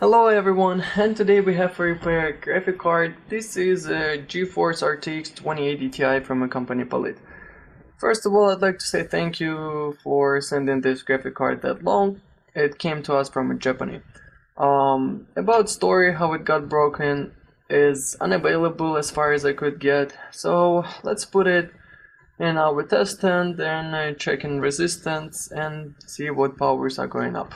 Hello everyone, and today we have for repair a graphic card. This is a GeForce RTX 2080 Ti from a company Palit. First of all, I'd like to say thank you for sending this graphic card that long. It came to us from Japan. About story, how it got broken is unavailable as far as I could get. So let's put it in our test stand and check in resistance and see what powers are going up.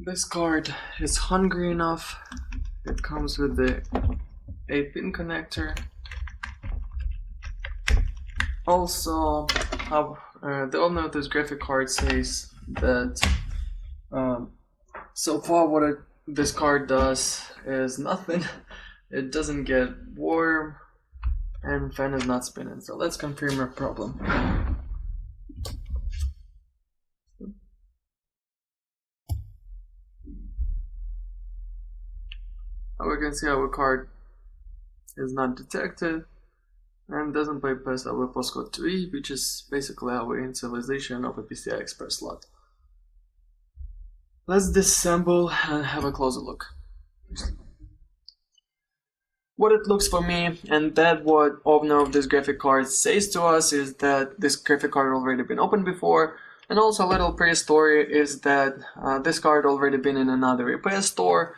This card is hungry enough. It comes with the 8-pin connector. Also, the owner of this graphic card says that so far what this card does is nothing. It doesn't get warm and fan is not spinning. So let's confirm our problem. We can see our card is not detected and doesn't bypass our postcode 2E, which is basically our initialization of a PCI Express slot. Let's disassemble and have a closer look. What it looks for me, and that what owner of this graphic card says to us, is that this graphic card already been opened before, and also a little pre-story is that this card already been in another repair store.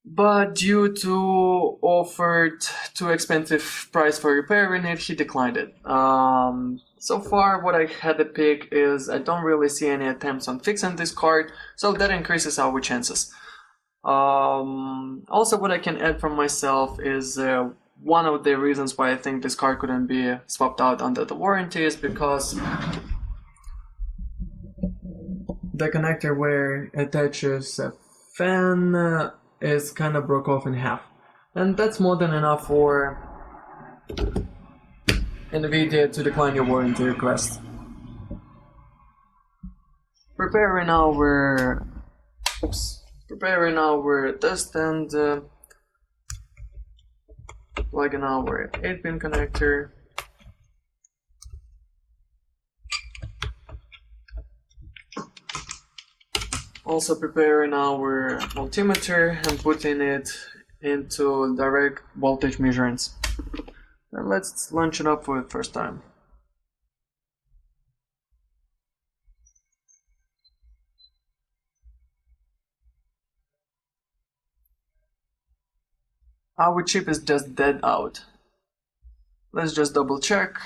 But due to offered too expensive price for repairing it, he declined it. So far what I had to pick is I don't really see any attempts on fixing this card, so that increases our chances. Also what I can add from myself is one of the reasons why I think this card couldn't be swapped out under the warranty is because the connector where it attaches a fan is kind of broke off in half, and that's more than enough for NVIDIA to decline your warranty request. Preparing our test and plugging our 8-pin connector. Also preparing our multimeter and putting it into direct voltage measurements. And let's launch it up for the first time. Our chip is just dead out. Let's just double check.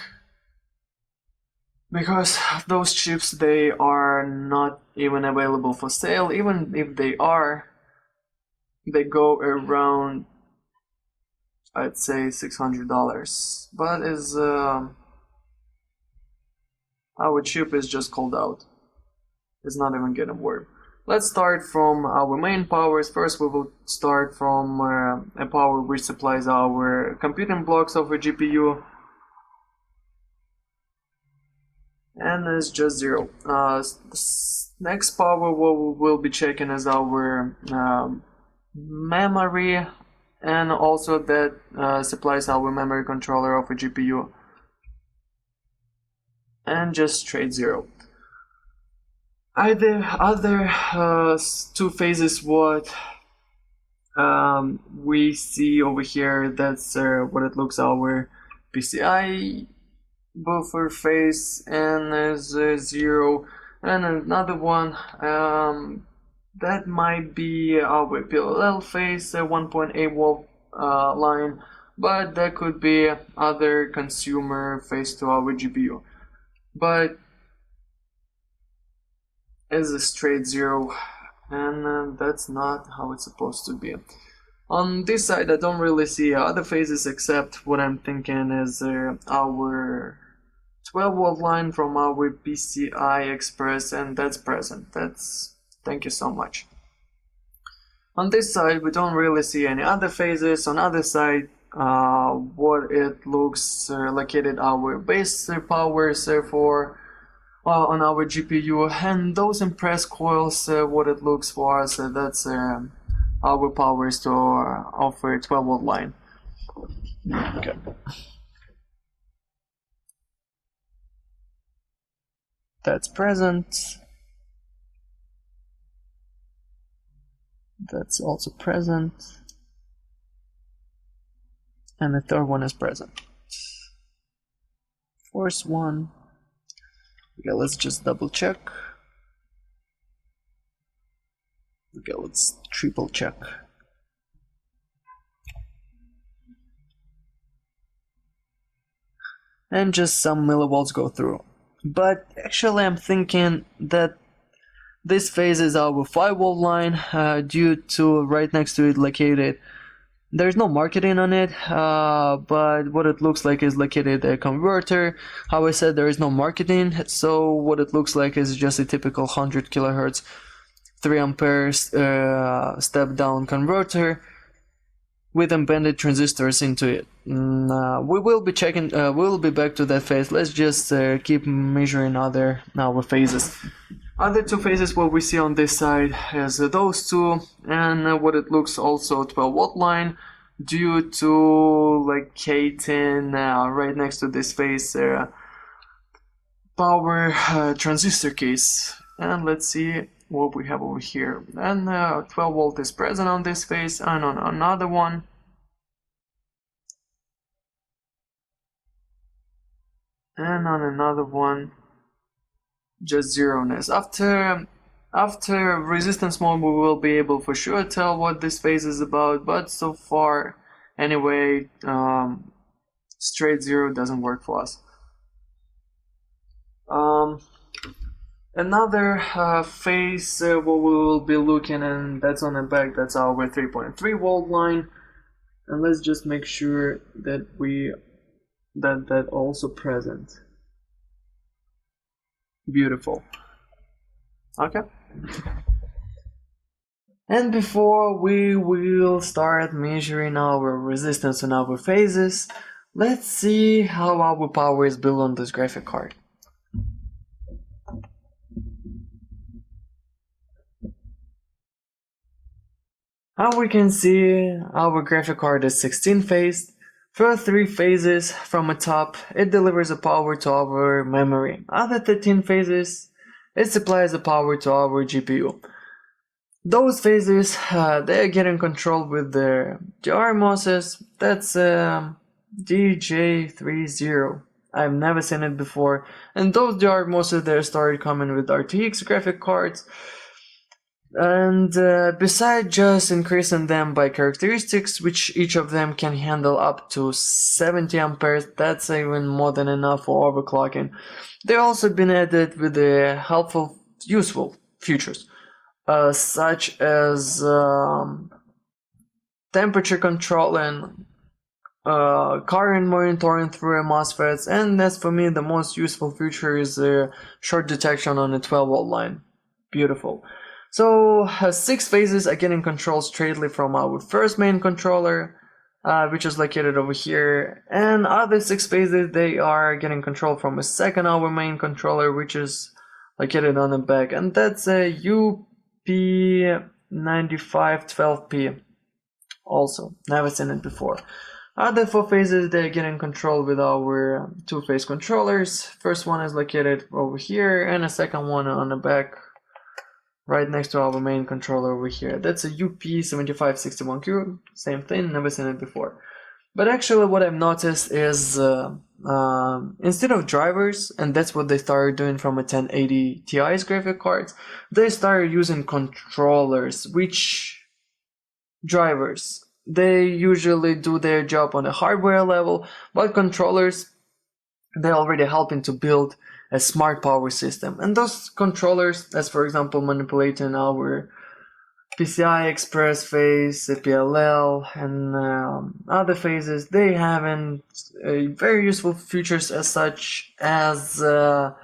Because those chips, they are not even available for sale. Even if they are, they go around, I'd say $600. But is our chip is just cold out. It's not even getting warm. Let's start from our main powers. First we will start from a power which supplies our computing blocks of a GPU. And it's just 0. Next power we'll be checking is our memory, and also that supplies our memory controller of a GPU, and just straight 0. The other two phases what we see over here, that's what it looks our PCI buffer phase, and there's 0, and another one that might be our PLL phase, 1.8 volt line, but that could be other consumer phase to our GPU, but it's a straight 0, and that's not how it's supposed to be. On this side I don't really see other phases, except what I'm thinking is our 12 volt line from our PCI Express, and that's present. Thank you so much. On this side we don't really see any other phases. On other side what it looks located our base powers for on our GPU, and those impress coils, what it looks for us, that's our powers to offer 12 volt line. Okay. that's present. That's also present. And the third one is present. Fourth one. Okay, let's just double check. Okay, let's triple check. And just some millivolts go through. But actually I'm thinking that this phase is our 5-volt line due to right next to it located. There's no marketing on it, but what it looks like is located a converter. How I said there is no marketing, so what it looks like is just a typical 100 kilohertz 3 amperes step down converter with embedded transistors into it. We will be checking. We'll be back to that phase. Let's just keep measuring our phases. Other two phases what we see on this side is those two, and what it looks also 12-volt line due to locating right next to this phase power transistor case. And let's see what we have over here. And 12-volt is present on this phase, and on another one. And on another one, just zeroness. After resistance mode, we will be able for sure tell what this phase is about, but so far, anyway, straight zero doesn't work for us. Another phase what we will be looking, and that's on the back, that's our 3.3-volt line. And let's just make sure that that also present. Beautiful. Okay. And before we will start measuring our resistance on our phases, let's see how our power is built on this graphic card. How we can see, our graphic card is 16-phased. First 3 phases from the top, it delivers the power to our memory. Other 13 phases, it supplies the power to our GPU. Those phases, they're getting controlled with the DR MOSFETs. That's DJ30. I've never seen it before. And those DR MOSFETs, they started coming with RTX graphic cards. And besides just increasing them by characteristics, which each of them can handle up to 70 amperes, that's even more than enough for overclocking. They've also been added with the helpful, useful features, such as temperature controlling, current monitoring through MOSFETs, and that's for me the most useful feature is short detection on the 12-volt line. Beautiful. So 6 phases are getting controlled straightly from our first main controller, which is located over here, and other 6 phases, they are getting controlled from a second our main controller, which is located on the back, and that's a UP9512P. Also, never seen it before. Other 4 phases, they're getting controlled with our 2-phase controllers. First one is located over here, and the second one on the back, right next to our main controller over here. That's a UP7561Q, same thing, never seen it before. But actually what I've noticed is instead of drivers, and that's what they started doing from a 1080 Ti's graphic cards, they started using controllers, which drivers, they usually do their job on a hardware level, but controllers, they're already helping to build a smart power system. And those controllers, as for example manipulating our PCI Express phase, PLL, and other phases, they have very useful features as such as over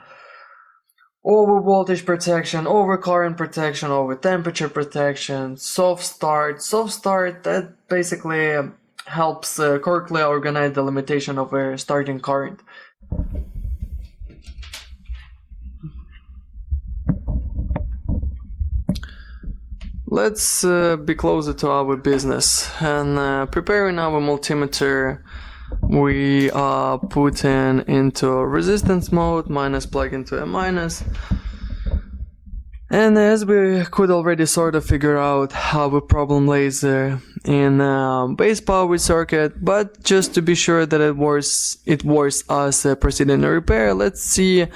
voltage protection, over current protection, over temperature protection, soft start. Soft start, that basically helps correctly organize the limitation of a starting current. Let's be closer to our business and preparing our multimeter we put in into resistance mode, minus plug into a minus. And as we could already sort of figure out how the problem lays in base power circuit, but just to be sure that it was us proceeding to repair, let's see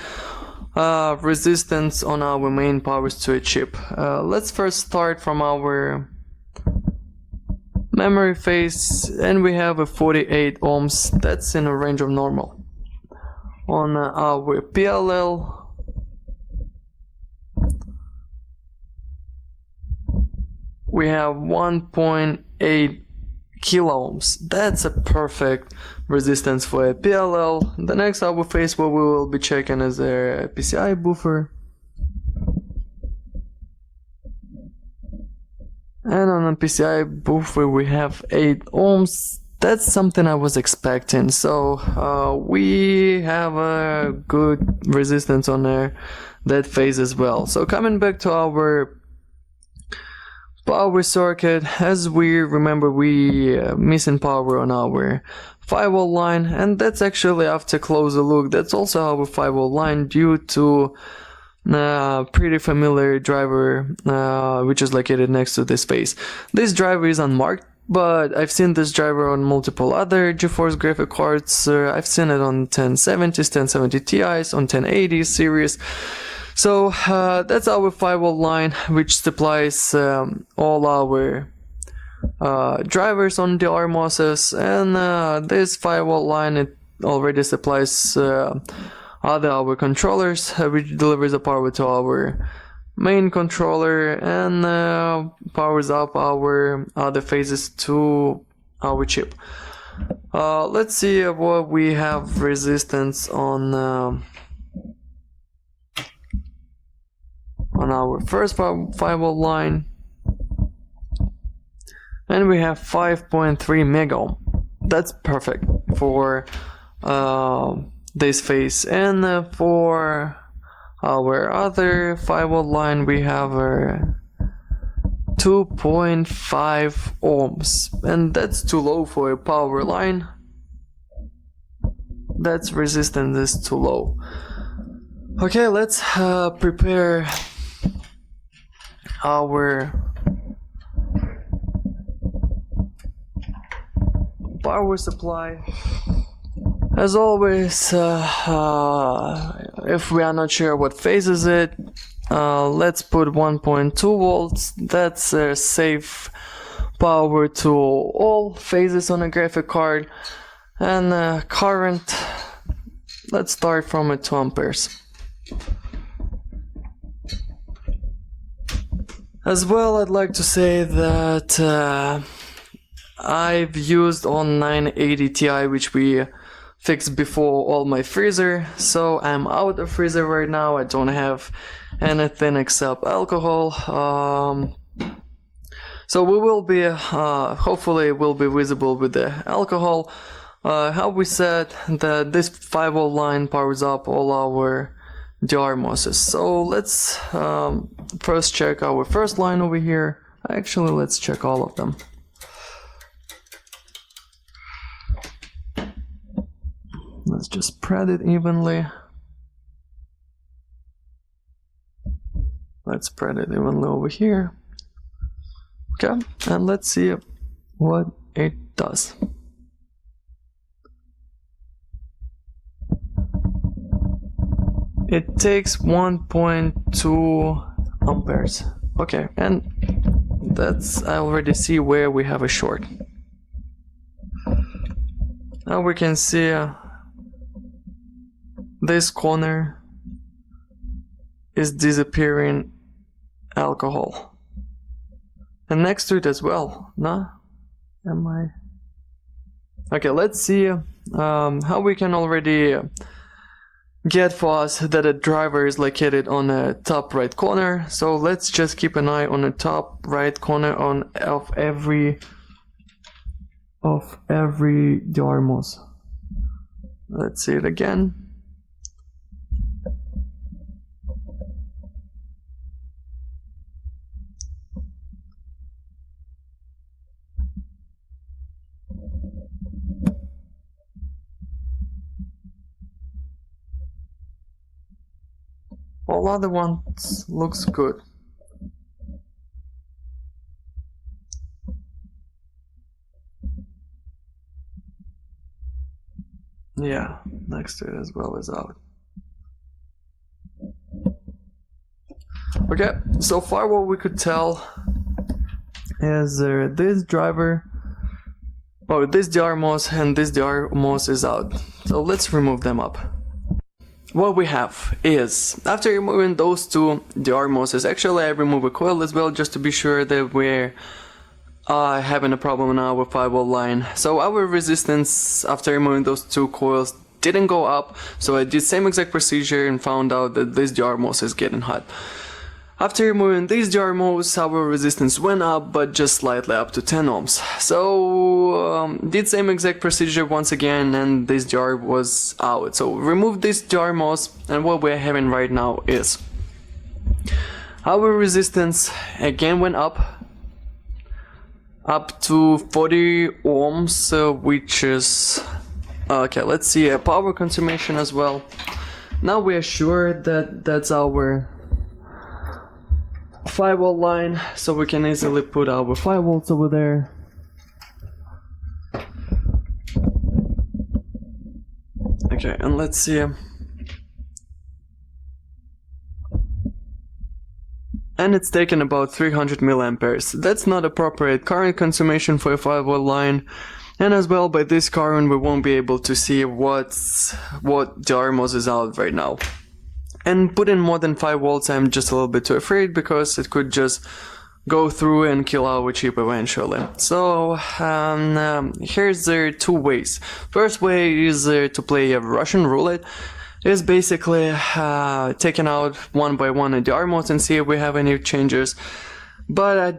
resistance on our main power switch chip. Let's first start from our memory phase, and we have a 48 ohms. That's in a range of normal. On our PLL, we have 1.8 kilo ohms. That's a perfect resistance for a PLL. The next our phase what we will be checking is a PCI buffer. And on a PCI buffer we have 8 ohms. That's something I was expecting. So we have a good resistance on that phase as well. So coming back to our power circuit, as we remember, we missing power on our 5-volt line, and that's actually, after closer look, that's also our 5-volt line due to pretty familiar driver which is located next to this phase. This driver is unmarked, but I've seen this driver on multiple other GeForce graphic cards. I've seen it on 1070s, 1070 Ti's, on 1080 series. So that's our 5-volt line, which supplies all our drivers on the RMOSes, and this 5-volt line, it already supplies other our controllers, which delivers the power to our main controller and powers up our other phases to our chip. Let's see what we have resistance on our first 5-volt line, and we have 5.3 mega ohm. That's perfect for this phase. And for our other 5-volt line we have 2.5 ohms, and that's too low for a power line. That's resistance is too low. Okay, let's prepare our power supply. As always, if we are not sure what phase is it, let's put 1.2 volts. That's a safe power to all phases on a graphic card. And current, let's start from 2 amperes. As well, I'd like to say that I've used on 980 Ti, which we fixed before, all my freezer, so I'm out of freezer right now. I don't have anything except alcohol. So we will be, hopefully it will be visible with the alcohol. How we said that this 5-volt line powers up all our DRMOSes. So let's first check our first line over here. Actually, let's check all of them. Let's just spread it evenly. Let's spread it evenly over here. Okay, and let's see what it does. It takes 1.2 amperes. Okay, and that's, I already see where we have a short. Now we can see this corner is disappearing alcohol, and next to it as well. No? Am I? Okay, let's see how we can already get for us that a driver is located on the top right corner. So let's just keep an eye on the top right corner of every DRMOS. Let's see it again. All other ones looks good. Yeah, next to it as well is out. Okay, so far what we could tell is this driver, this DRMOS and this DRMOS is out. So let's remove them up. What we have is, after removing those two DRMOSes, actually I remove a coil as well just to be sure that we're having a problem now with 5-volt line. So our resistance after removing those two coils didn't go up, so I did same exact procedure and found out that this DRMOS is getting hot. After removing these DRMOS, our resistance went up, but just slightly up to 10 ohms. So did same exact procedure once again, and this jar was out. So remove this DRMOS, and what we're having right now is our resistance again went up to 40 ohms, which is okay. Let's see a power consumption as well. Now we are sure that that's our 5-volt line, so we can easily put our 5 volts over there. Okay, and let's see. And it's taken about 300 milliamperes. That's not appropriate current consumption for a 5-volt line. And as well, by this current we won't be able to see what DRMOS is out right now. And put in more than 5 volts, I'm just a little bit too afraid because it could just go through and kill our chip eventually. So here's two ways. First way is to play a Russian roulette. It's basically taking out one by one the DRMOS and see if we have any changes. But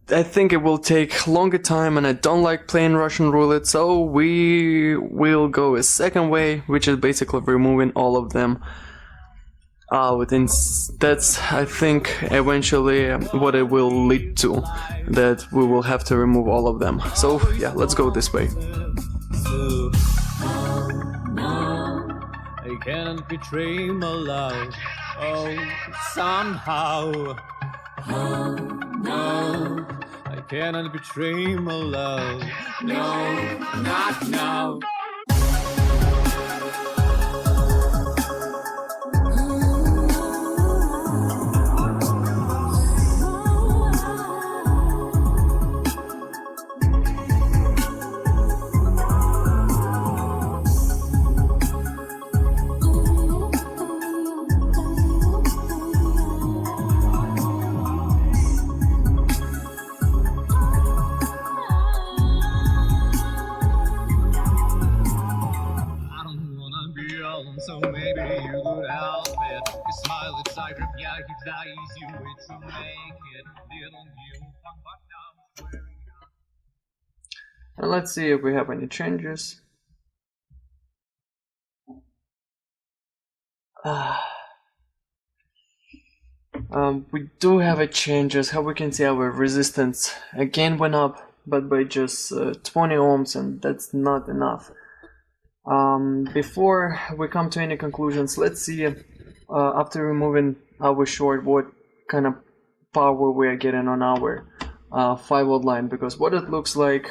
I think it will take longer time and I don't like playing Russian roulette, so we will go a second way, which is basically removing all of them. That's, I think, eventually what it will lead to, that we will have to remove all of them. So yeah, let's go this way. I can't betray my love, oh, somehow. Oh, no, I cannot betray my love, no, not now. So maybe you could help it. You smile inside your eyes, you wait to make it. Little you, but now where and let's see if we have any changes. We do have a changes. How we can see our resistance again went up, but by just 20 ohms, and that's not enough. Before we come to any conclusions, let's see after removing our short what kind of power we are getting on our 5-volt line, because what it looks like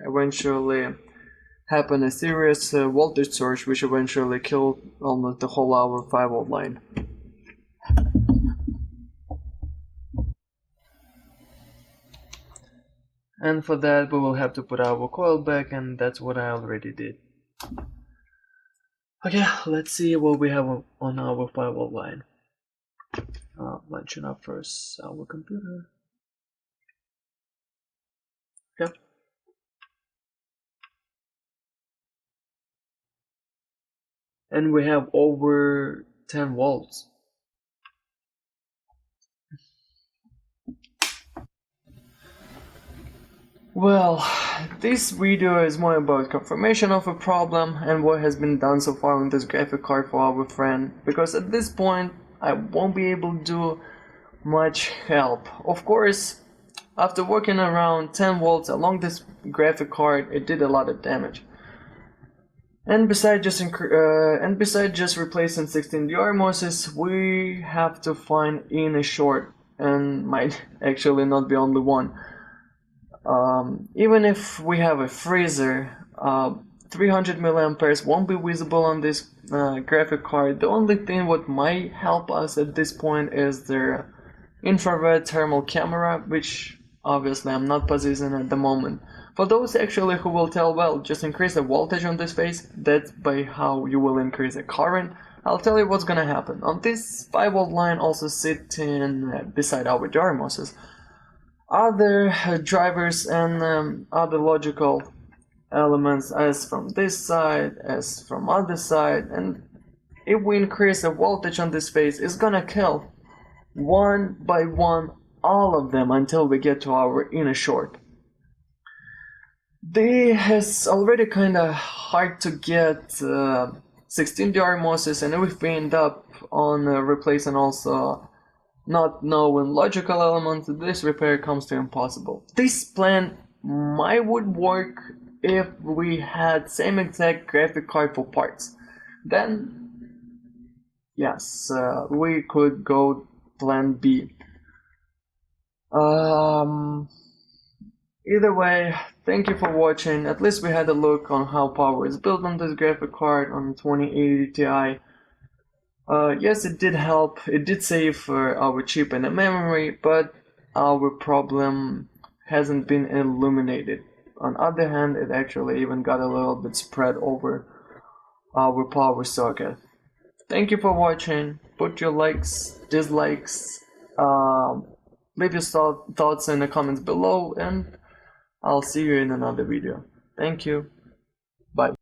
eventually happened a serious voltage surge which eventually killed almost the whole our 5-volt line. And for that we will have to put our coil back, and that's what I already did. Okay, let's see what we have on our 5-volt line. Launching up first our computer. Okay. And we have over 10 volts. Well, this video is more about confirmation of a problem and what has been done so far on this graphic card for our friend, because at this point I won't be able to do much help. Of course, after working around 10 volts along this graphic card, it did a lot of damage. And besides just replacing 16DR MOSes, we have to find in a short, and might actually not be only one. Even if we have a freezer, 300 milliamperes won't be visible on this graphic card. The only thing what might help us at this point is the infrared thermal camera, which obviously I'm not possessing at the moment. For those actually who will tell, well, just increase the voltage on this face, that's by how you will increase the current, I'll tell you what's gonna happen. On this 5V line also sitting beside our DR MOSes, other drivers and other logical elements as from this side, as from other side, and if we increase the voltage on this face, it's gonna kill one by one all of them until we get to our inner short. It's already kinda hard to get 16DR MOSes, and if we end up on replacing also not knowing logical elements, this repair comes to impossible. This plan might would work if we had same exact graphic card for parts. Then yes, we could go plan B. Either way, thank you for watching. At least we had a look on how power is built on this graphic card on 2080 Ti. Yes, it did help. It did save our chip and the memory, but our problem hasn't been illuminated. On the other hand, it actually even got a little bit spread over our power socket. Thank you for watching. Put your likes, dislikes, leave your thoughts in the comments below, and I'll see you in another video. Thank you. Bye.